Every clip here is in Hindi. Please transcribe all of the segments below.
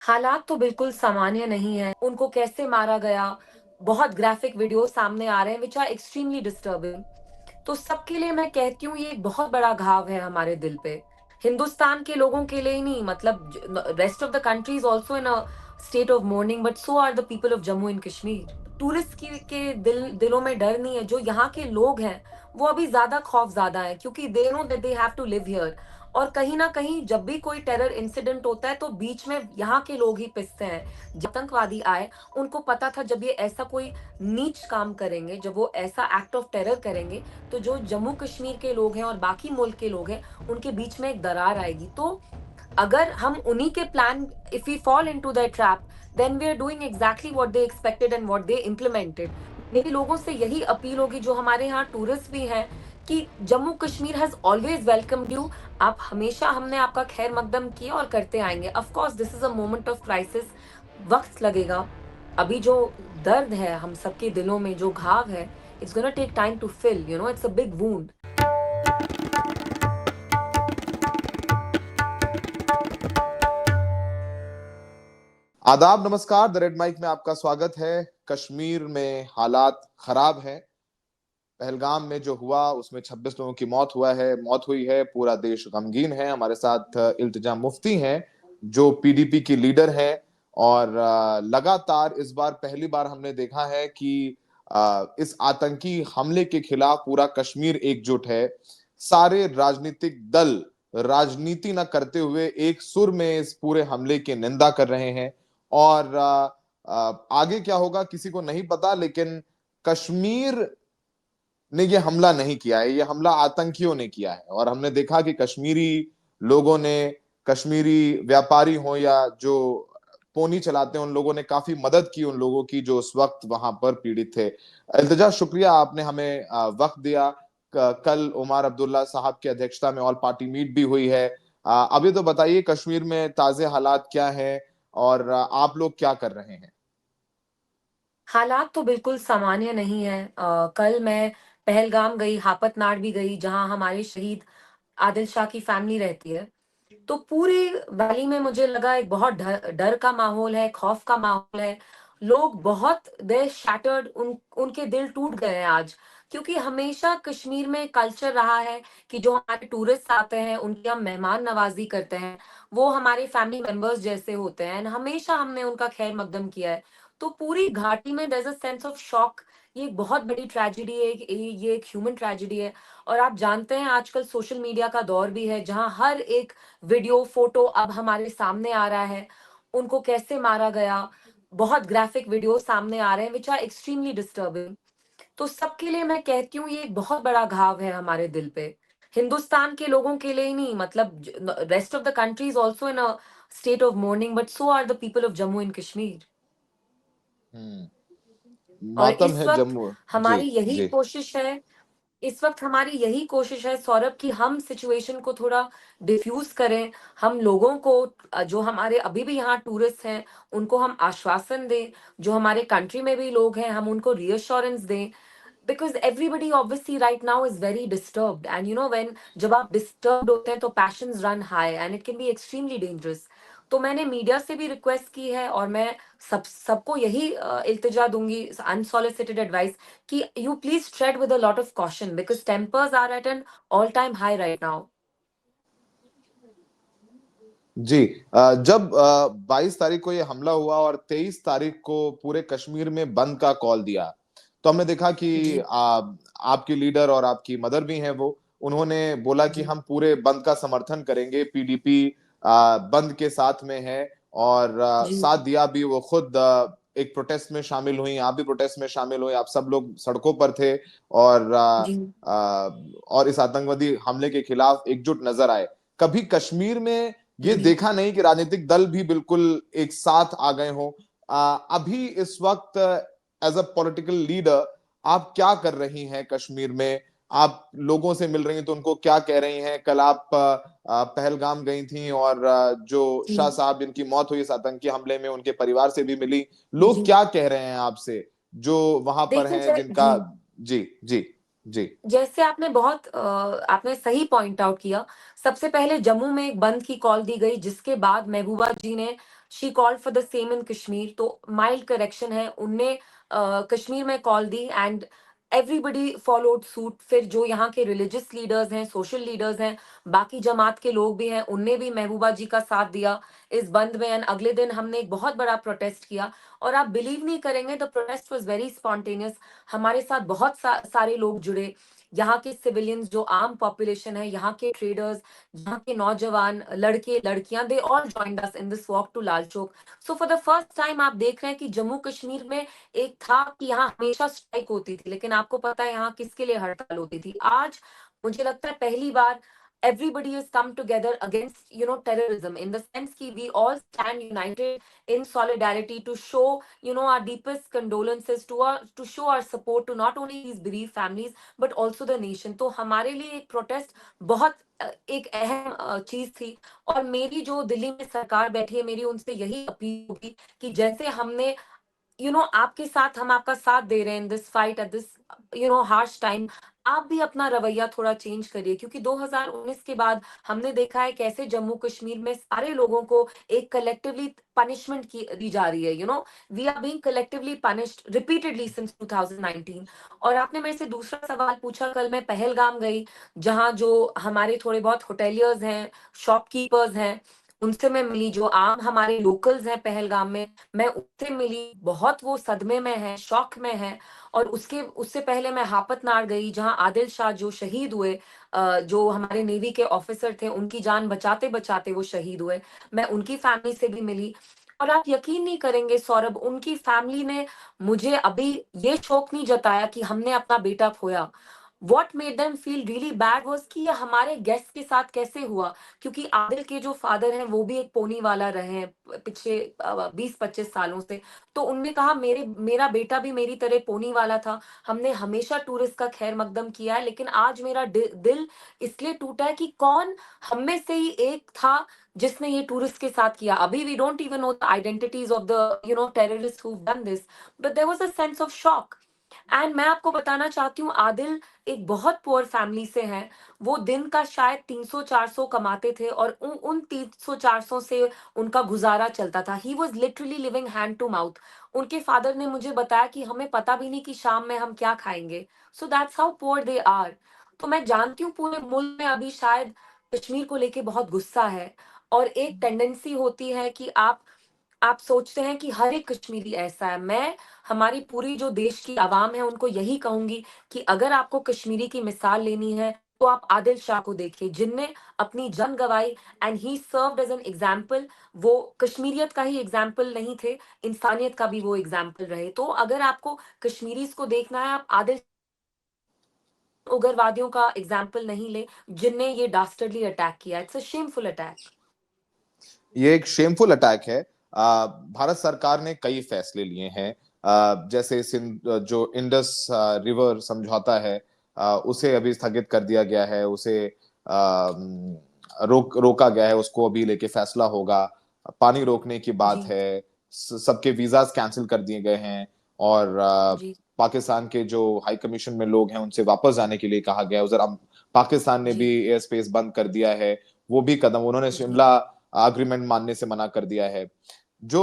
हालात तो बिल्कुल सामान्य नहीं है। उनको कैसे मारा गया, बहुत ग्राफिक वीडियो सामने आ रहे हैं व्हिच आर एक्सट्रीमली डिस्टर्बिंग। तो सबके लिए मैं कहती हूँ ये एक बहुत बड़ा घाव है हमारे दिल पे। हिंदुस्तान के लोगों के लिए ही नहीं, मतलब rest of the country is also in a state of mourning, but so are the people of Jammu and Kashmir. Tourist की के दिलों में डर नहीं है। जो यहाँ के लोग हैं वो अभी ज्यादा खौफ ज्यादा है, क्योंकि they know that they have to live here. और कहीं ना कहीं जब भी कोई टेरर इंसिडेंट होता है तो बीच में यहाँ के लोग ही पिसते हैं। जब आतंकवादी आए, उनको पता था जब ये ऐसा कोई नीच काम करेंगे, जब वो ऐसा एक्ट ऑफ टेरर करेंगे, तो जो जम्मू कश्मीर के लोग हैं और बाकी मुल्क के लोग हैं उनके बीच में एक दरार आएगी। तो अगर हम उन्हीं के plan, if we fall into that trap, then we are doing exactly what they expected and what they implemented. मेरी लोगों से यही अपील होगी, जो हमारे यहाँ टूरिस्ट भी हैं, कि Jammu Kashmir has always welcomed you. आप हमेशा, हमने आपका खैर मकदम किया और करते आएंगे। Of course this is a moment of crisis, वक्त लगेगा। अभी जो दर्द है हम सबके दिलों में, जो घाव है, it's gonna take time to fill, you know, it's a big wound. आदाब, नमस्कार। द रेड माइक में आपका स्वागत है। कश्मीर में हालात खराब हैं। पहलगाम में जो हुआ उसमें 26 लोगों की मौत हुई है। पूरा देश गमगीन है। हमारे साथ इल्तिजा मुफ्ती हैं, जो पीडीपी की लीडर है। और लगातार इस बार पहली बार हमने देखा है कि इस आतंकी हमले के खिलाफ पूरा कश्मीर एकजुट है। सारे राजनीतिक दल राजनीति न करते हुए एक सुर में इस पूरे हमले की निंदा कर रहे हैं। और आगे क्या होगा किसी को नहीं पता, लेकिन कश्मीर ने ये हमला नहीं किया है, ये हमला आतंकियों ने किया है। और हमने देखा कि कश्मीरी लोगों ने, कश्मीरी व्यापारी हो या जो पोनी चलाते हैं, उन लोगों ने काफी मदद की उन लोगों की जो उस वक्त वहां पर पीड़ित थे। इल्तिजा, शुक्रिया आपने हमें वक्त दिया। कल उमर अब्दुल्ला साहब की अध्यक्षता में ऑल पार्टी मीट भी हुई है। अभी तो बताइए कश्मीर में ताजे हालात क्या हैं और आप लोग क्या कर रहे हैं? हालात तो बिल्कुल सामान्य नहीं है। कल मैं पहलगाम गई, हापतनाड भी गई, जहां हमारे शहीद आदिल शाह की फैमिली रहती है। तो पूरे वैली में मुझे लगा एक बहुत डर डर का माहौल है, खौफ का माहौल है। लोग बहुत दे शैटर्ड, उनके दिल टूट गए हैं आज। क्योंकि हमेशा कश्मीर में कल्चर रहा है कि जो हमारे टूरिस्ट आते हैं उनकी हम मेहमान नवाजी करते हैं। वो हमारे फैमिली मेंबर्स जैसे होते हैं, and हमेशा हमने उनका खैर मकदम किया है। तो पूरी घाटी में there is a sense of shock. ये एक बहुत बड़ी ट्रेजेडी है, ये एक ह्यूमन ट्रेजेडी है। और आप जानते हैं आजकल सोशल मीडिया का दौर भी है, जहां हर एक वीडियो, फोटो अब हमारे सामने आ रहा है। उनको कैसे मारा गया, बहुत ग्राफिक वीडियो सामने आ रहे हैं व्हिच आर एक्सट्रीमली डिस्टर्बिंग। तो सबके लिए मैं कहती हूँ ये एक बहुत बड़ा घाव है हमारे दिल पे। हिंदुस्तान के लोगों के लिए ही नहीं, मतलब rest of the country is also in a state of mourning, but so are the people of Jammu and Kashmir. Hmm. और मातम इस है वक्त जम्मू। जी। हमारी यही जी। कोशिश है, इस वक्त हमारी यही कोशिश है सौरभ, कि हम सिचुएशन को थोड़ा डिफ्यूज करें। हम लोगों को, जो हमारे अभी भी यहाँ टूरिस्ट हैं, उनको हम आश्वासन दें। जो हमारे कंट्री में भी लोग हैं, हम उनको रीअश्योरेंस दें। Because everybody obviously right now is very disturbed, and you know when, जब आप डिस्टर्ब्ड होते हैं तो patience run high and it can be extremely dangerous. तो मैंने मीडिया से भी रिक्वेस्ट की है, और मैं सबको यही इल्तिजा दूंगी, अनसॉलिसिटेड एडवाइस, कि you please tread with a lot of caution because tempers are at an all-time high right now. जी। जब 22 तारीख को ये हमला हुआ और 23 तारीख को पूरे कश्मीर में बंद का कॉल दिया, तो हमने देखा कि जी, आपकी लीडर और आपकी मदर भी हैं, वो उन्होंने बोला कि जी, हम पूरे बंद का समर्थन करेंगे। पीडीपी बंद के साथ में है और जी, साथ दिया भी। वो खुद एक प्रोटेस्ट में शामिल हुई, आप भी प्रोटेस्ट में शामिल हुए, आप सब लोग सड़कों पर थे और जी, इस आतंकवादी हमले के खिलाफ एकजुट नजर आए। कभी कश्मीर में ये जी। देखा नहीं कि राजनीतिक दल भी बिल्कुल एक साथ आ गए हों। अभी इस वक्त एज अ पॉलिटिकल लीडर आप क्या कर रही हैं कश्मीर में? आप लोगों से मिल रही हैं तो उनको क्या कह रही हैं? कल आप पहलगाम गई थी और जो जी, शाह साहब जिनकी मौत हुई इस आतंकी हमले में, उनके परिवार से भी मिली। लोग जी। क्या कह रहे हैं आपसे जो वहां पर देखिए, हैं, जिनका? जी, जी। जी। जी। जैसे आपने बहुत आपने सही पॉइंट आउट किया। सबसे पहले जम्मू में एक बंद की कॉल दी गई, जिसके बाद महबूबा जी ने she called for the same in Kashmir, तो माइल्ड करेक्शन है, उनने कश्मीर में call the and everybody followed suit. फिर जो यहाँ के रिलीजियस लीडर्स हैं, सोशल लीडर्स हैं, बाकी जमात के लोग भी हैं, उनने भी महबूबा जी का साथ दिया इस बंद में। एंड अगले दिन हमने एक बहुत बड़ा प्रोटेस्ट किया, और आप बिलीव नहीं करेंगे, the protest was very spontaneous. हमारे साथ बहुत सारे लोग जुड़े, यहाँ के सिविलियंस, जो आम पॉपुलेशन है, यहाँ के ट्रेडर्स, यहाँ के नौजवान लड़के लड़कियां, they all joined us in this walk to Lal Chowk. So for the first time आप देख रहे हैं कि जम्मू कश्मीर में एक था कि यहाँ हमेशा स्ट्राइक होती थी, लेकिन आपको पता है यहाँ किसके लिए हड़ताल होती थी। आज मुझे लगता है पहली बार everybody has come together against terrorism, in the sense ki we all stand united in solidarity to show our deepest condolences, to show our support to not only these bereaved families but also the nation. तो हमारे लिए एक प्रोटेस्ट बहुत एक अहम चीज थी। और मेरी जो दिल्ली में सरकार बैठी है, मेरी उनसे यही अपील होगी कि जैसे हमने आपके साथ, हम आपका साथ दे रहे हैं इन this fight at this harsh time, आप भी अपना रवैया थोड़ा चेंज करिए, क्योंकि 2019 के बाद हमने देखा है कैसे जम्मू कश्मीर में सारे लोगों को एक कलेक्टिवली पनिशमेंट की दी जा रही है। We are being collectively punished repeatedly since 2019। और आपने मेरे से दूसरा सवाल पूछा, कल मैं पहलगाम गई, जहां जो हमारे थोड़े बहुत होटेलियर्स हैं, शॉपकीपर्स हैं, उनसे मैं मिली, जो आम हमारे लोकल्स हैं पहलगाम में, मैं उससे मिली। बहुत वो सदमे में है, शौक में है। और उससे पहले मैं हापतनार गई, जहां आदिल शाह जो शहीद हुए, जो हमारे नेवी के ऑफिसर थे, उनकी जान बचाते बचाते वो शहीद हुए, मैं उनकी फैमिली से भी मिली। और आप यकीन नहीं करेंगे सौरभ, उनकी फैमिली ने मुझे अभी ये शौक नहीं जताया कि हमने अपना बेटा खोया। What made them feel really bad was कि ये हमारे गेस्ट के साथ कैसे हुआ, क्योंकि आदिल के जो फादर हैं वो भी एक पोनी वाला रहे हैं पिछले 20-25 सालों से। तो उनने कहा मेरा बेटा भी मेरी तरह पोनी वाला था, हमने हमेशा टूरिस्ट का खैर मकदम किया है, लेकिन आज मेरा दिल इसलिए टूटा है कि कौन हम में से ही एक था जिसने ये टूरिस्ट के साथ किया। अभी we don't even know the identities of the terrorist who done this, but there was a sense of shock. And मैं आपको बताना चाहती हूँ, आदिल एक बहुत पुअर फैमिली से हैं। वो दिन का शायद 300-400 कमाते थे, और उन 300-400 से उनका गुजारा चलता था। He was literally living hand to mouth. उनके फादर ने मुझे बताया कि हमें पता भी नहीं कि शाम में हम क्या खाएंगे। So that's how poor they are. तो मैं जानती हूँ पूरे मुल्क में अभी शायद कश्मीर को लेके बहुत गुस्सा है, और एक टेंडेंसी होती है कि आप सोचते हैं कि हर एक कश्मीरी ऐसा है। मैं हमारी पूरी जो देश की आवाम है उनको यही कहूंगी कि अगर आपको कश्मीरी की मिसाल लेनी है तो आप आदिल शाह को देखिए, जिनने अपनी जान गंवाई and he served as an example. वो कश्मीरियत का ही एग्जाम्पल नहीं थे, इंसानियत का भी वो एग्जाम्पल रहे। तो अगर आपको कश्मीरीज को देखना है, आप आदिल उग्रवादियों का एग्जाम्पल नहीं ले जिनने ये डास्टर्डली अटैक किया। It's a shameful attack. ये एक शेमफुल अटैक है। भारत सरकार ने कई फैसले लिए हैं, जैसे जो इंडस रिवर समझौता है, उसे अभी स्थगित कर दिया गया है, उसे रोका गया है, उसको अभी लेके फैसला होगा। पानी रोकने की बात जी। है, सबके वीजास कैंसिल कर दिए गए हैं, और जी। पाकिस्तान के जो हाई कमीशन में लोग हैं उनसे वापस जाने के लिए कहा गया है। उधर पाकिस्तान ने भी जी। एयर स्पेस बंद कर दिया है। वो भी कदम उन्होंने जी। शिमला एग्रीमेंट मानने से मना कर दिया है। जो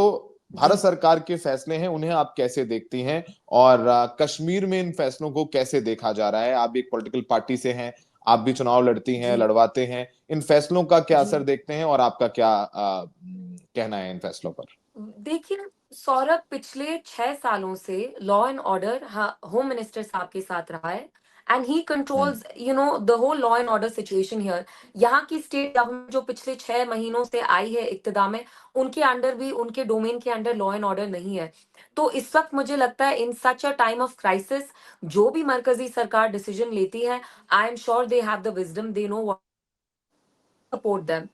भारत जी। सरकार के फैसले हैं उन्हें आप कैसे देखती हैं, और कश्मीर में इन फैसलों को कैसे देखा जा रहा है? आप भी एक पॉलिटिकल पार्टी से हैं, आप भी चुनाव लड़ती हैं, जी। लड़वाते हैं, इन फैसलों का क्या जी। असर देखते हैं, और आपका क्या कहना है इन फैसलों पर? देखिए सौरभ, पिछले 6 सालों से law and order home minister साहब के साथ रहा है, and he hmm. Controls the whole law and order situation here. यहाँ की स्टेट गवर्नमेंट जो पिछले 6 महीनों से आई है इक्तदा में, उनके अंडर भी, उनके डोमेन के अंडर लॉ एंड ऑर्डर नहीं है। तो इस वक्त मुझे लगता है इन सच अ टाइम ऑफ क्राइसिस, जो भी मरकजी सरकार डिसीजन लेती है, I am sure they have the wisdom, they know what support them.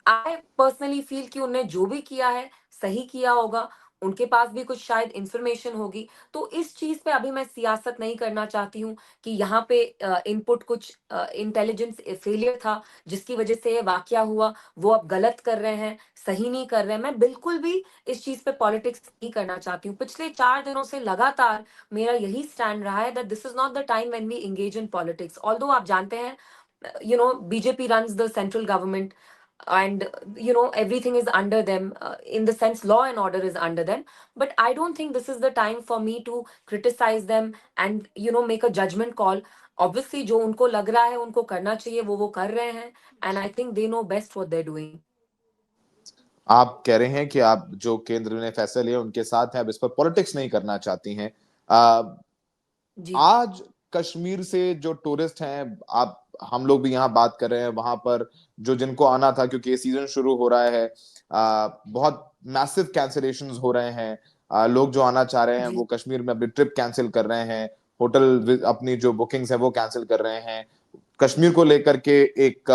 I personally feel कि उनने जो भी किया है सही किया होगा, उनके पास भी कुछ शायद इंफॉर्मेशन होगी। तो इस चीज पे अभी मैं सियासत नहीं करना चाहती हूँ कि यहाँ पे इनपुट कुछ इंटेलिजेंस फेलियर था जिसकी वजह से ये वाकया हुआ, वो अब गलत कर रहे हैं, सही नहीं कर रहे हैं। मैं बिल्कुल भी इस चीज पे पॉलिटिक्स नहीं करना चाहती हूँ। पिछले 4 दिनों से लगातार मेरा यही स्टैंड रहा है that this is not the time when we engage in politics. Although आप जानते हैं BJP runs the central government, and everything is under them, in the sense law and order is under them. But I don't think this is the time for me to criticize them and make a judgment call. Obviously जो उनको लग रहा है उनको करना चाहिए, वो कर रहे हैं, and I think they know best what they're doing. आप कह रहे हैं कि आप जो केंद्र ने फैसले लिए उनके साथ हैं, अब इस पर पॉलिटिक्स नहीं करना चाहती हैं। जी आज कश्मीर से जो टूरिस्ट हैं, आप हम लोग भी यहाँ बात कर रहे हैं, वहां पर जो जिनको आना था, क्योंकि ये सीजन शुरू हो रहा है, बहुत मैसिव कैंसिलेशंस हो रहे हैं। लोग जो आना चाह रहे हैं जी वो कश्मीर में अपनी ट्रिप कैंसिल कर रहे हैं, होटल अपनी जो बुकिंग्स है वो कैंसिल कर रहे हैं। कश्मीर को लेकर के एक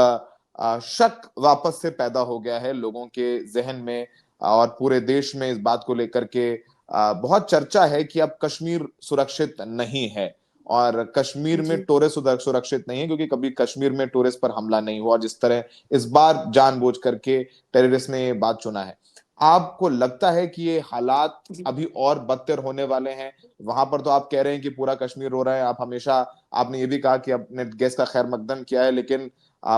शक वापस से पैदा हो गया है लोगों के जहन में, और पूरे देश में इस बात को लेकर के बहुत चर्चा है कि अब कश्मीर सुरक्षित नहीं है, और कश्मीर में जी टूरिस्ट सुरक्षित नहीं है, क्योंकि कभी कश्मीर में टूरिस्ट पर हमला नहीं हुआ जिस तरह इस बार जानबूझ करके टेररिस्ट ने ये बात चुना है। आपको लगता है कि ये हालात जी अभी और बदतर होने वाले हैं? वहां पर तो आप कह रहे हैं कि पूरा कश्मीर रो रहा है, आप हमेशा, आपने ये भी कहा कि अपने गैस का खैर मकदम किया है, लेकिन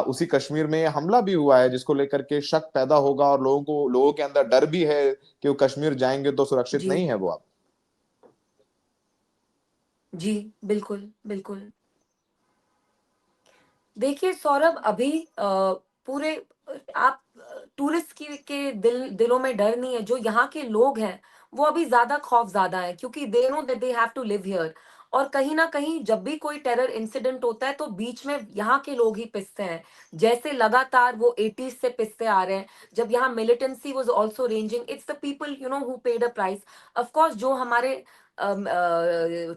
उसी कश्मीर में हमला भी हुआ है जिसको लेकर के शक पैदा होगा, और लोगों के अंदर डर भी है कि वो कश्मीर जाएंगे तो सुरक्षित जी नहीं है वो अब। जी बिल्कुल बिल्कुल। देखिए सौरभ, अभी पूरे आप टूरिस्ट के दिलों में डर नहीं है, जो यहाँ के लोग हैं वो अभी ज्यादा खौफ ज्यादा है, क्योंकि they know that they have to live here. और कहीं ना कहीं जब भी कोई टेरर इंसिडेंट होता है तो बीच में यहाँ के लोग ही पिसते हैं, जैसे लगातार वो 80s से पिसते आ रहे हैं। जब यहाँ militancy was also ranging, it's the people who paid a price. Of course जो हमारे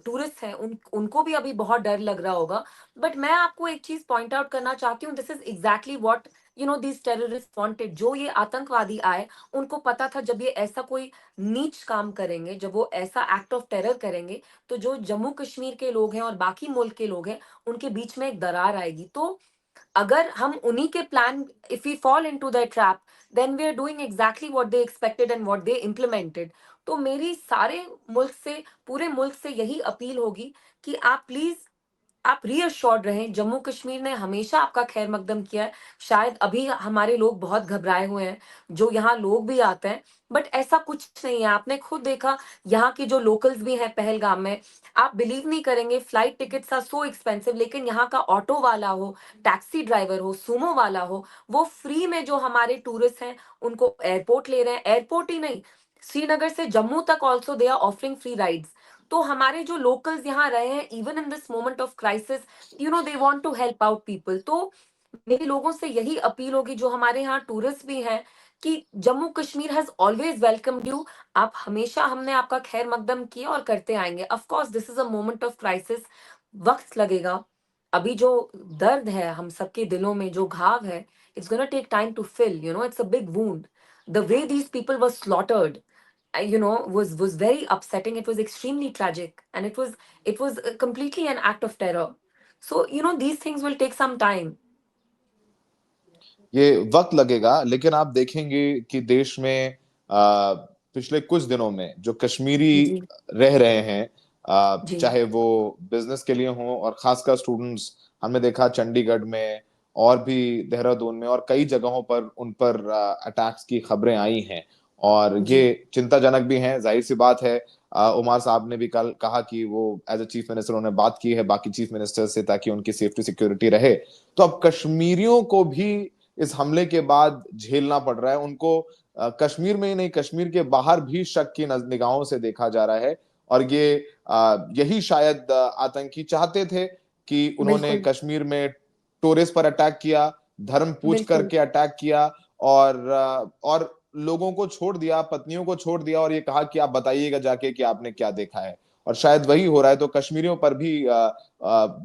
टूरिस्ट हैं उनको भी अभी बहुत डर लग रहा होगा। बट मैं आपको एक चीज पॉइंट आउट करना चाहती हूँ, this is exactly what these terrorist wanted. जो ये आतंकवादी आए, उनको पता था जब ये ऐसा कोई नीच काम करेंगे, जब वो ऐसा एक्ट ऑफ टेरर करेंगे, तो जो जम्मू कश्मीर के लोग हैं और बाकी मुल्क के लोग हैं उनके बीच में एक दरार आएगी। तो अगर हम उन्हीं के plan, if we fall into the trap, then we are doing exactly what they expected and what they implemented. तो मेरी सारे मुल्क से, पूरे मुल्क से यही अपील होगी कि आप प्लीज, आप रीअश्योर्ड रहें। जम्मू कश्मीर ने हमेशा आपका खैर मकदम किया है। शायद अभी हमारे लोग बहुत घबराए हुए हैं, जो यहाँ लोग भी आते हैं, बट ऐसा कुछ नहीं है। आपने खुद देखा, यहाँ की जो लोकल्स भी हैं पहलगाम में, आप बिलीव नहीं करेंगे, flight tickets are so expensive, लेकिन यहाँ का ऑटो वाला हो, टैक्सी ड्राइवर हो, सुमो वाला हो, वो फ्री में जो हमारे टूरिस्ट हैं उनको एयरपोर्ट ले रहे हैं। एयरपोर्ट ही नहीं, श्रीनगर से जम्मू तक also they are offering free rides. तो हमारे जो लोकल्स यहाँ रहे हैं, even in this moment of crisis, they want to help out people. तो मेरी लोगों से यही अपील होगी, जो हमारे यहाँ टूरिस्ट भी हैं, कि Jammu Kashmir has always welcomed you. आप हमेशा, हमने आपका खैर मकदम किया और करते आएंगे। Of course this is a moment of crisis, वक्त लगेगा। अभी जो दर्द है हम सबके दिलों में, जो घाव है, it's gonna take time to fill, it's a big wound. The way these people were slaughtered, was very upsetting. It was extremely tragic, and it was completely an act of terror. So these things will take some time. ये वक्त लगेगा, लेकिन आप देखेंगे कि देश में पिछले कुछ दिनों में जो कश्मीरी जी रह रहे हैं, जी चाहे वो बिजनेस के लिए हों, और खासकर स्टूडेंट्स, हमने देखा चंडीगढ़ में और भी देहरादून में और कई जगहों पर उन पर अटैक्स की खबरें आई हैं, और ये जी चिंताजनक भी हैं। जाहिर सी बात है, उमर साहब ने भी कल कहा कि वो एज ए चीफ मिनिस्टर उन्होंने बात की है बाकी चीफ मिनिस्टर से, ताकि उनकी सेफ्टी सिक्योरिटी रहे। तो अब कश्मीरियों को भी इस हमले के बाद झेलना पड़ रहा है। उनको कश्मीर में ही नहीं, कश्मीर के बाहर भी शक की निगाहों से देखा जा रहा है, और ये यही शायद आतंकी चाहते थे कि उन्होंने बिल्कुल कश्मीर में टूरिस्ट पर अटैक किया, धर्म पूछ बिल्कुल करके अटैक किया, और लोगों को छोड़ दिया, पत्नियों को छोड़ दिया, और ये कहा कि आप बताइएगा जाके कि आपने क्या देखा है। और शायद वही हो रहा है। तो कश्मीरियों पर भी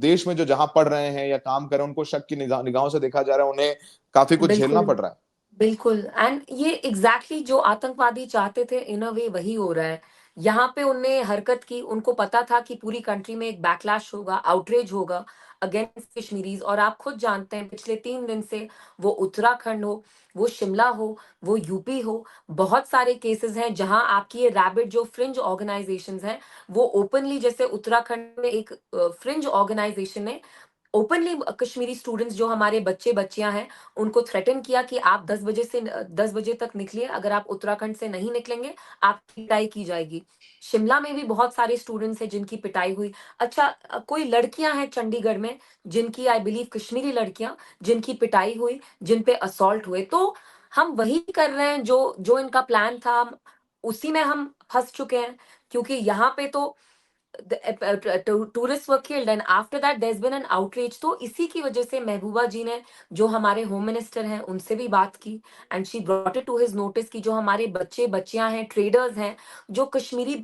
देश में जो जहां पढ़ रहे हैं या काम कर रहे हैं, उनको शक की निगाहों से देखा जा रहा है, उन्हें काफी कुछ झेलना बिल्कुल पड़ रहा है। बिल्कुल। एंड ये एग्जैक्टली जो आतंकवादी चाहते थे, इन अ वे वही हो रहा है। यहाँ पे उनने हरकत की, उनको पता था कि पूरी कंट्री में एक बैकलैश होगा, आउटरेज होगा अगेंस्ट कश्मीरीज। और आप खुद जानते हैं, पिछले 3 दिन से, वो उत्तराखंड हो, वो शिमला हो, वो यूपी हो, बहुत सारे केसेस हैं जहां आपकी ये रैबिट जो फ्रिंज ऑर्गेनाइजेशंस हैं, वो ओपनली, जैसे उत्तराखंड में एक फ्रिंज ऑर्गेनाइजेशन ने ओपनली कश्मीरी स्टूडेंट्स जो हमारे बच्चे बच्चियां हैं, उनको थ्रेटन किया कि आप 10 बजे से 10 बजे तक निकलिए, अगर आप उत्तराखंड से नहीं निकलेंगे आपकी पिटाई की जाएगी। शिमला में भी बहुत सारे स्टूडेंट्स हैं जिनकी पिटाई हुई। अच्छा, कोई लड़कियां हैं चंडीगढ़ में जिनकी, आई बिलीव कश्मीरी लड़कियां, जिनकी पिटाई हुई, जिन पे असॉल्ट हुए। तो हम वही कर रहे हैं जो जो इनका प्लान था, हम उसी में हम फंस चुके हैं, क्योंकि यहाँ पे तो tourist were killed and after that there been an outreach. तो इसी की वजह से महबूबा जी ने, जो हमारे होम मिनिस्टर हैं, उनसे भी बात की and she brought it to his notice कि जो हमारे बच्चे बच्चियां हैं, ट्रेडर्स हैं, जो कश्मीरी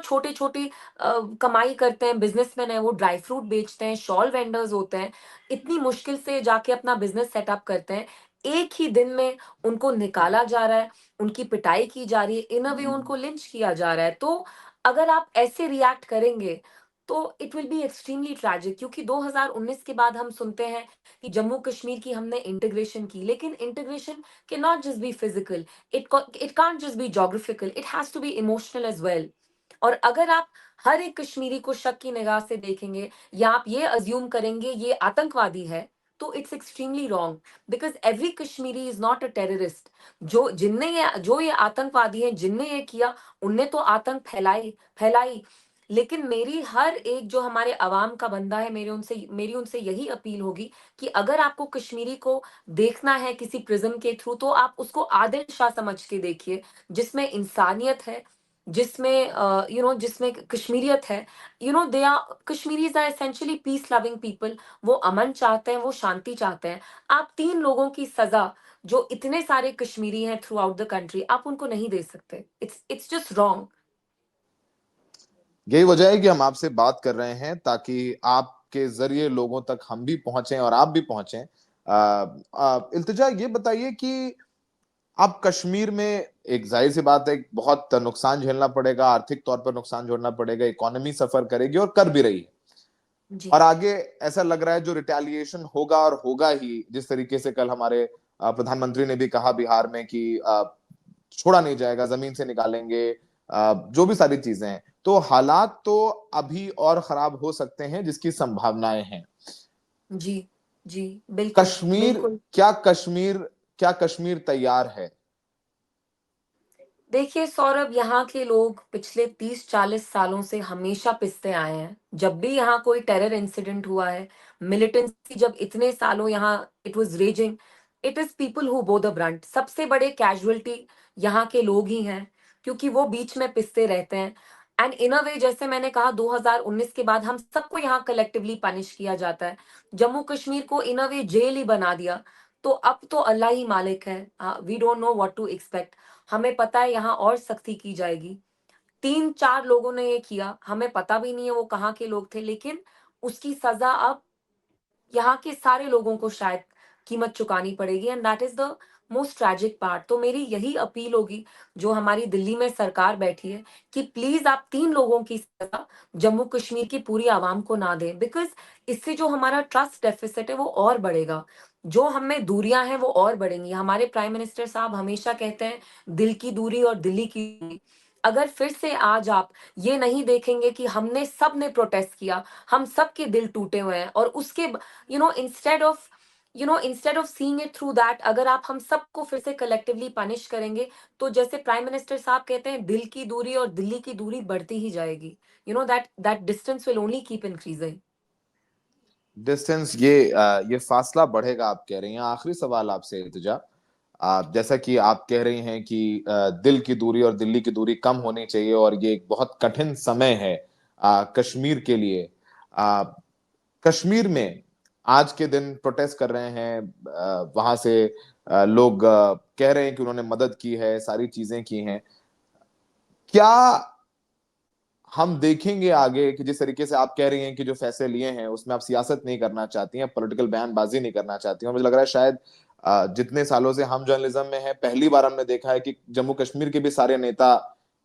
छोटे छोटे कमाई करते हैं, बिजनेसमैन है, वो ड्राई फ्रूट बेचते हैं, शॉल वेंडर्स होते हैं, इतनी मुश्किल से जाके अपना बिजनेस सेटअप करते हैं, एक ही दिन में उनको निकाला जा रहा है, उनकी पिटाई की जा रही है, इन अ वे उनको लिंच किया जा रहा है। तो अगर आप ऐसे रिएक्ट करेंगे तो it will be extremely tragic, क्योंकि 2019 के बाद हम सुनते हैं कि जम्मू कश्मीर की हमने इंटीग्रेशन की, लेकिन integration can not just be physical, it can't just be geographical, it has to be emotional as well. और अगर आप हर एक कश्मीरी को शक की निगाह से देखेंगे या आप ये अज्यूम करेंगे ये आतंकवादी है, तो it's extremely wrong, because every Kashmiri is not a terrorist. जो ये आतंकवादी हैं, जिनने ये किया, उनने तो आतंक फैलाई। लेकिन मेरी हर एक जो हमारे अवाम का बंदा है, मेरी उनसे यही अपील होगी कि अगर आपको कश्मीरी को देखना है किसी प्रिज्म के थ्रू, तो आप उसको आदिल शाह समझ के देखिए, जिसमें इंसानियत है, जिसमें कश्मीरियत है। They are Kashmiris are essentially peace loving people. वो अमन चाहते हैं, वो शांति चाहते हैं। आप 3 लोगों की सजा, जो इतने सारे कश्मीरी हैं थ्रू आउट द कंट्री, आप उनको नहीं दे सकते। It's just wrong. यही वजह है कि हम आपसे बात कर रहे हैं, ताकि आपके जरिए लोगों तक हम भी पहुंचे और आप भी पहुंचे। इल्तिजा, ये बताइए कि आप कश्मीर में, एक जाहिर सी बात है, बहुत नुकसान झेलना पड़ेगा, आर्थिक तौर पर नुकसान झेलना पड़ेगा, इकोनॉमी सफर करेगी और कर भी रही है। जी। और आगे ऐसा लग रहा है जो रिटेलिएशन होगा और होगा ही, जिस तरीके से कल हमारे प्रधानमंत्री ने भी कहा बिहार में कि छोड़ा नहीं जाएगा, जमीन से निकालेंगे, जो भी सारी चीजें हैं, तो हालात तो अभी और खराब हो सकते हैं, जिसकी संभावनाएं हैं। जी। जी। बिल्कुल। कश्मीर, बिल्कुल। क्या कश्मीर क्या कश्मीर तैयार है? देखिए सौरभ, यहाँ के लोग पिछले 30-40 सालों से हमेशा पिसते आए हैं। जब भी यहाँ कोई टेरर इंसिडेंट हुआ है, मिलिटेंसी जब इतने सालों यहाँ it was raising, it is people who बो द ब्रंट। सबसे बड़े कैजुअलिटी यहाँ के लोग ही हैं, क्योंकि वो बीच में पिसते रहते हैं। एंड इन अ वे, जैसे मैंने कहा, 2019 के बाद हम सबको यहाँ कलेक्टिवली पनिश किया जाता है। जम्मू कश्मीर को इन अ वे जेल ही बना दिया। तो अब तो अल्लाह ही मालिक है। We don't know what to expect. हमें पता है यहाँ और सख्ती की जाएगी। 3-4 लोगों ने ये किया, हमें पता भी नहीं है वो कहाँ के लोग थे, लेकिन उसकी सजा अब यहाँ के सारे लोगों को शायद कीमत चुकानी पड़ेगी, and that is the most tragic part. तो मेरी यही अपील होगी, जो हमारी दिल्ली में सरकार बैठी है, कि प्लीज आप 3 लोगों की सजा जम्मू कश्मीर की पूरी आवाम को ना दें, बिकॉज इससे जो हमारा ट्रस्ट डेफिसिट है वो और बढ़ेगा, जो हमें दूरियां हैं वो और बढ़ेंगी। हमारे प्राइम मिनिस्टर साहब हमेशा कहते हैं दिल की दूरी और दिल्ली की दूरी। अगर फिर से आज आप ये नहीं देखेंगे कि हमने सब ने प्रोटेस्ट किया, हम सब के दिल टूटे हुए हैं, और उसके instead of seeing it through that, अगर आप हम सबको फिर से कलेक्टिवली पनिश करेंगे, तो जैसे प्राइम मिनिस्टर साहब कहते हैं, दिल की दूरी और दिल्ली की दूरी बढ़ती ही जाएगी। That distance will only keep increasing. Distance, ये फासला बढ़ेगा, आप कह रही हैं। आखिरी सवाल आपसे इल्तिजा, जैसा कि आप कह रही हैं कि दिल की दूरी और दिल्ली की दूरी कम होनी चाहिए, और ये एक बहुत कठिन समय है कश्मीर के लिए। आ, कश्मीर में आज के दिन प्रोटेस्ट कर रहे हैं, वहां से लोग कह रहे हैं कि उन्होंने मदद की है, सारी चीजें की हैं। क्या हम देखेंगे आगे कि जिस तरीके से आप कह रही हैं कि जो फैसले लिए हैं उसमें आप सियासत नहीं करना चाहती हैं, पॉलिटिकल बयानबाजी नहीं करना चाहती हैं, और मुझे लग रहा है शायद जितने सालों से हम जर्नलिज्म में हैं, पहली बार हमने देखा है कि जम्मू कश्मीर के भी सारे नेता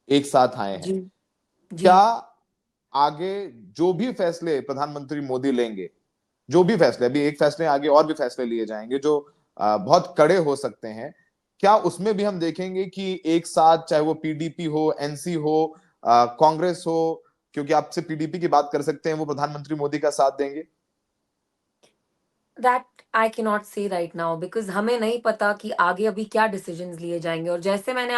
एक साथ आए हैं। जी। जी। क्या आगे जो भी फैसले प्रधानमंत्री मोदी लेंगे, जो भी फैसले, अभी एक फैसले आगे और भी फैसले लिए जाएंगे जो बहुत कड़े हो सकते हैं, क्या उसमें भी हम देखेंगे कि एक साथ, चाहे वो पीडीपी हो, एनसी हो, कांग्रेस हो, क्योंकि आपसे पीडीपी की बात कर सकते हैं, वो प्रधानमंत्री मोदी का साथ देंगे? दैट आई कैन नॉट से राइट नाउ, बिकॉज हमें नहीं पता कि आगे अभी क्या डिसीजंस लिए जाएंगे। और जैसे मैंने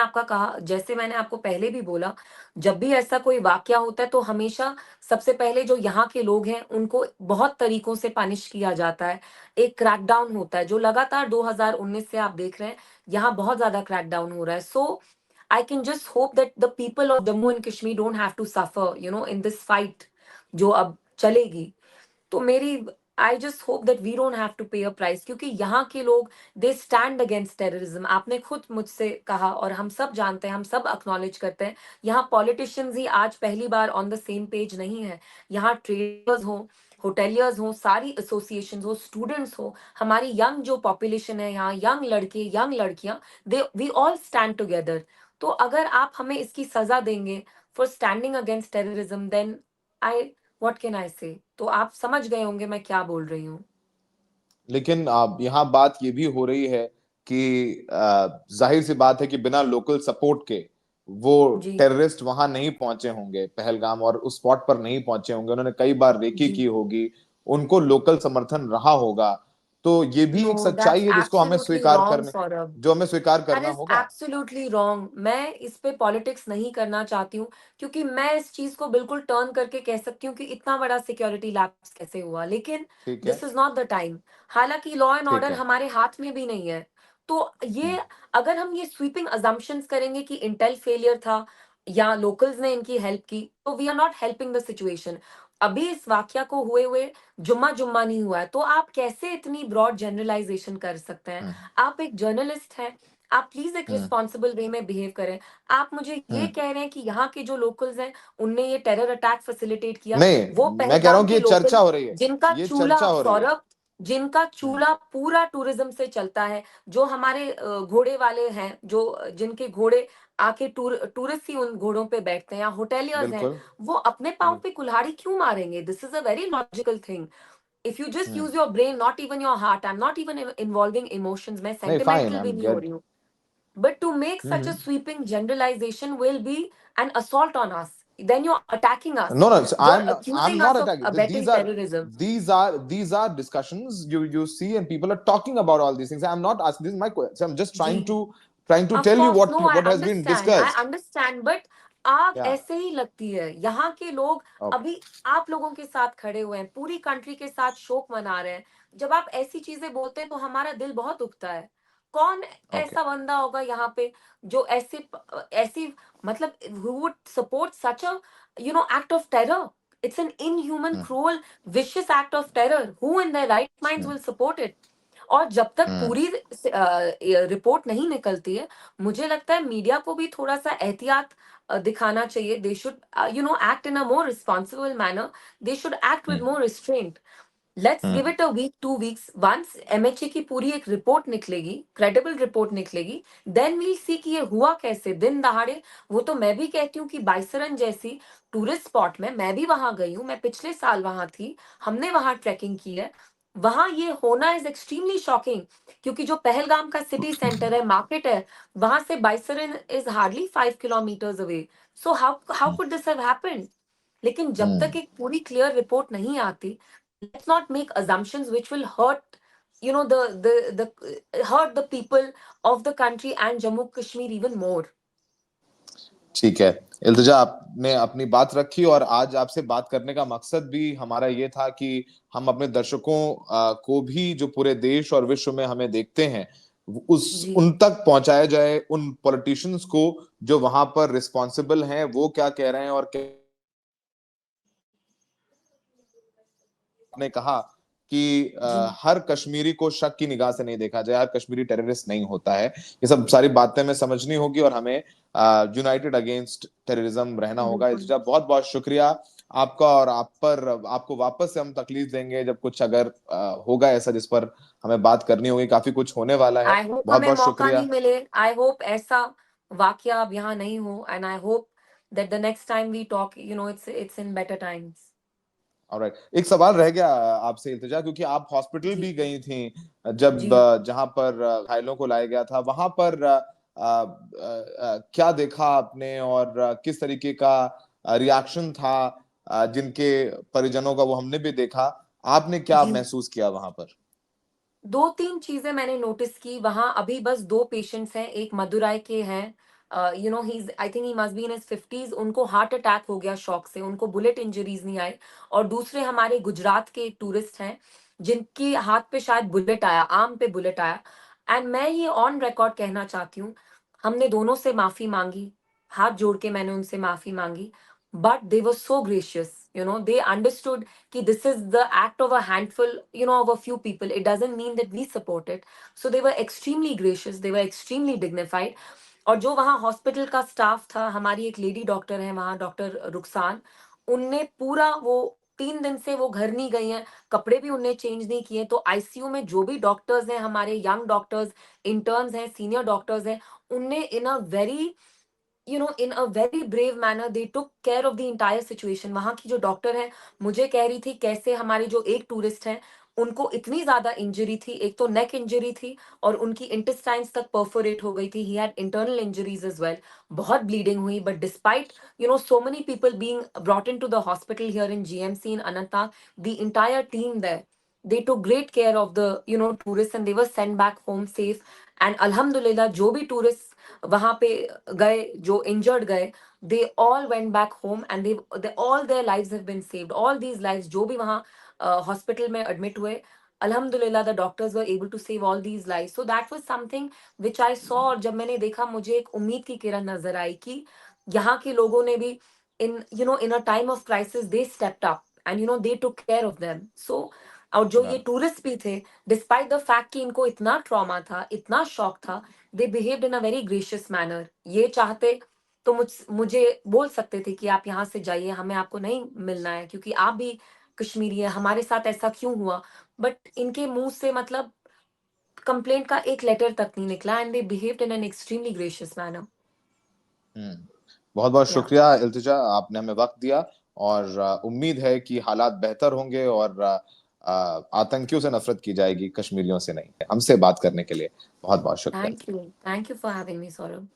आपको पहले भी बोला, जब भी ऐसा कोई वाकया होता है तो हमेशा सबसे पहले जो यहाँ के लोग हैं उनको बहुत तरीकों से पनिश किया जाता है। एक क्रैकडाउन होता है जो लगातार 2019 से आप देख रहे हैं, यहाँ बहुत ज्यादा क्रैकडाउन हो रहा है। So I can just hope that the people of Jammu and Kashmir don't have to suffer in this fight जो अब चलेगी। तो मेरी I just hope that we don't have to pay a price, क्योंकि यहाँ के लोग दे स्टैंड अगेंस्ट टेररिज्म। आपने खुद मुझसे कहा और हम सब जानते हैं, हम सब अक्नॉलेज करते हैं, यहाँ पॉलिटिशियंस ही आज पहली बार ऑन द सेम पेज नहीं है। यहाँ ट्रेडर्स हो, होटेलियर्स हो, सारी एसोसिएशंस हो, स्टूडेंट्स हो, हमारी यंग जो पॉपुलेशन है यहाँ, यंग लड़के यंग लड़कियां, they we all stand together. तो अगर आप हमें इसकी सजा देंगे for standing against terrorism, then I what can I say. तो आप समझ गए होंगे मैं क्या बोल रही हूँ। लेकिन यहाँ बात ये भी हो रही है कि जाहिर सी बात है कि बिना लोकल सपोर्ट के वो जी टेररिस्ट वहां नहीं पहुंचे होंगे पहलगाम, और उस स्पॉट पर नहीं पहुंचे होंगे। उन्होंने कई बार रेकी जी। की होगी, उनको लोकल समर्थन रहा होगा। तो ये भी नो, एक सच्चाई दैट्स है जिसको हमें एब्सोल्युटली स्वीकार रॉन्ग करने सौरभ। जो हमें स्वीकार दैट करना इज होगा। Absolutely wrong. मैं इस पे पॉलिटिक्स नहीं करना चाहती हूँ, क्योंकि मैं इस चीज को बिल्कुल टर्न करके कह सकती हूँ कि इतना बड़ा सिक्योरिटी लैप्स कैसे हुआ, लेकिन ठीक है। This is not the time. हालांकि लॉ एंड ठीक ऑर्डर है। हमारे हाथ में भी नहीं है। तो हम्म। ये, अगर हम ये स्वीपिंग अजम्पशंस करेंगे कि इंटेल फेलियर था या लोकल्स ने इनकी हेल्प की, तो we are not helping the situation. अभी इस वाक्या को हुए हुए जुम्मा जुम्मा नहीं हुआ है, तो आप कैसे इतनी ब्रॉड जनरलाइजेशन कर सकते हैं। हम्म। आप एक जर्नलिस्ट हैं, आप प्लीज एक हम्म। रिस्पॉन्सिबल वे में बिहेव करें। आप मुझे ये हम्म। कह रहे हैं कि यहाँ के जो लोकल्स हैं उनने ये टेरर अटैक फैसिलिटेट किया। वो नहीं, मैं कह रहा पहलगाम हूं कि के ये चर्चा लोकल, हो रही है। जिनका ये चर्चा चूल्हा हो रही है। सौरभ, जिनका हम्म। चूल्हा पूरा टूरिज्म से चलता है, जो हमारे घोड़े वाले हैं, जो जिनके घोड़े आके टूरिस्ट ही उन घोड़ों पे बैठते हैं, या होटेलियर्स हैं, बिल्कुल। वो अपने पाँव बिल्कुल। पे कुल्हाड़ी क्यों मारेंगे? This is a very logical thing. If you just hmm. Use your brain, not even your heart, I am not even involving emotions, मैं नहीं, फाइन, सेंटिमेंटल आई भी एम नहीं हो गेट। रही हूँ, but to make such a sweeping generalization will be an assault on us. Then you're attacking us. No, no, You're I'm accusing not us of attacking. abetting terrorism. These are discussions you see, and people are talking about all these things. I'm not asking. This is my question. I'm just ji, trying to of tell you course, no, what has been I discussed. understand, but आग Yeah. ऐसे ही लगती है। यहाँ के लोग Okay. अभी आप लोगों के साथ खड़े हुए हैं, पूरी कंट्री के साथ शोक मना रहे हैं। जब आप ऐसी चीजें बोलते हैं तो हमारा दिल बहुत दुखता है। कौन Okay. ऐसा बंदा होगा यहाँ पे जो ऐसी, मतलब who would support such a act of terror? It's an inhuman, Hmm. cruel, vicious act of terror. Who in their right minds Hmm. will support it? और जब तक Hmm. पूरी रिपोर्ट नहीं निकलती है, मुझे लगता है मीडिया को भी थोड़ा सा एहतियात दिखाना चाहिए। They should act in a more responsible manner, they should act with Hmm. More restraint. Let's give Hmm. It a week, 2 weeks, once MHA की पूरी एक रिपोर्ट निकलेगी, क्रेडिबल रिपोर्ट निकलेगी, देन वील सी कि ये हुआ कैसे दिन दहाड़े। वो तो मैं भी कहती हूँ कि बाइसरन जैसी टूरिस्ट स्पॉट में मैं भी वहां गई हूँ, मैं पिछले साल वहां थी, हमने वहां ट्रैकिंग की है। वहां ये होना इज एक्सट्रीमली शॉकिंग, क्योंकि जो पहलगाम का सिटी सेंटर है, मार्केट है, वहां से Baisaran is hardly 5 kilometres away. So how how could this have happened? लेकिन जब Hmm. तक एक पूरी क्लियर रिपोर्ट नहीं आती, let's not make assumptions which will hurt, the hurt the people of the country and Jammu Kashmir even more. ठीक है। इल्तिजा, आपने अपनी बात रखी, और आज आपसे बात करने का मकसद भी हमारा ये था कि हम अपने दर्शकों को भी, जो पूरे देश और विश्व में हमें देखते हैं, उस जी उन तक पहुंचाया जाए, उन पॉलिटिशियंस को जो वहां पर रिस्पॉन्सिबल हैं वो क्या कह रहे हैं। और आपने कहा कि जी हर कश्मीरी को शक की निगाह से नहीं देखा जाए, हर कश्मीरी टेररिस्ट नहीं होता है। ये सब सारी बातें हमें समझनी होगी, और हमें यूनाइटेड अगेंस्ट टेररिज्म रहना होगा। बिल्कुल। इल्तिजा, बहुत बहुत शुक्रिया आपका। और आपको वापस से हम तकलीफ देंगे जब कुछ अगर होगा ऐसा जिस पर हमें बात करनी होगी। काफी कुछ होने वाला है। आई होप बहुत हमें बहुत मौका शुक्रिया। नहीं मिले, आई होप ऐसा वाकया अब यहाँ नहीं हो, and I hope that the next time we talk, it's in better times. Alright, एक सवाल रह गया आपसे इल्तिजा, क्योंकि आप हॉस्पिटल जी भी गई थी जब जी। जहां पर घायलों को लाया गया था, वहां पर क्या देखा आपने, और किस तरीके का रिएक्शन था जिनके परिजनों का, वो हमने भी देखा। आपने क्या जी महसूस किया वहां पर? 2-3 चीज़ें मैंने नोटिस की वहाँ। अभी बस 2 पेशेंट्स हैं, एक मदुराई के हैं, you know he is I think he must be in his 50s, उनको हार्ट अटैक हो गया शॉक से, उनको बुलेट इंजरीज़ नहीं आई। और दूसरे हमारे गुजरात के एक टूरिस्ट हैं, जिनके हाथ पे शायद बुलेट आया, आर्म पे बुलेट आया। एंड मैं ये ऑन रिकॉर्ड कहना चाहती हूँ, हमने दोनों से माफ़ी माँगी, हाथ जोड़ के मैंने उनसे माफ़ी माँगी, but they were so gracious, you know, they understood कि this is the act of a handful, you know, of a few people. It doesn't mean that we support it. So they were extremely gracious, they were extremely dignified. और जो वहाँ हॉस्पिटल का स्टाफ था, हमारी एक लेडी डॉक्टर है वहाँ, डॉक्टर रुखसान, उनने पूरा वो 3 दिन से वो घर नहीं गई हैं, कपड़े भी उनने चेंज नहीं किए। तो आईसीयू में जो भी डॉक्टर्स हैं, हमारे यंग डॉक्टर्स, इंटर्न्स हैं, सीनियर डॉक्टर्स हैं, उनने in a very, you know, in a very brave manner they took care of the entire situation. वहाँ की जो डॉक्टर है मुझे कह रही थी कैसे हमारे जो एक टूरिस्ट हैं, उनको इतनी ज्यादा इंजरी थी, एक तो नेक इंजरी थी और उनकी इंटेस्टाइन्स तक परफोरेट हो गई थी, he had internal injuries as well, बहुत ब्लीडिंग हुई। But despite, you know, so many people being brought in to the hospital here in GMC in Anantnag, the entire team there, they took great care of the, you know, tourists, and they were sent back home safe. And alhamdulillah, जो भी tourists वहां पे गए, जो इंजर्ड गए, they all went back home, and they all their lives have been saved, all these lives जो भी वहाँ हॉस्पिटल में एडमिट हुए, alhamdulillah the doctors were able to save all these lives. So that was something which I saw, और जब मैंने देखा मुझे एक उम्मीद की किरण नजर आई कि यहाँ के लोगों ने भी in, you know, in a time of crisis they stepped up, and you know they took care of them. So और जो ये Right. टूरिस्ट भी थे, डिस्पाइट द फैक्ट कि इनको इतना ट्रॉमा था, इतना शॉक था, they behaved in a very gracious manner. ये चाहते तो मुझे बोल सकते थे कि आप यहाँ से जाइए, हमें आपको नहीं मिलना है क्योंकि आप भी कश्मीरी है, हमारे साथ ऐसा क्यों हुआ। बट इनके मुंह से मतलब कंप्लेंट का एक लेटर तक नहीं निकला, and they behaved in an extremely gracious manner. बहुत बहुत या शुक्रिया इल्तिजा, आपने हमें वक्त दिया। और उम्मीद है कि हालात बेहतर होंगे और आतंकियों से नफरत की जाएगी, कश्मीरियों से नहीं। हमसे बात करने के लिए बहुत बहुत शुक्रिया। Thank you for having me, Saurabh.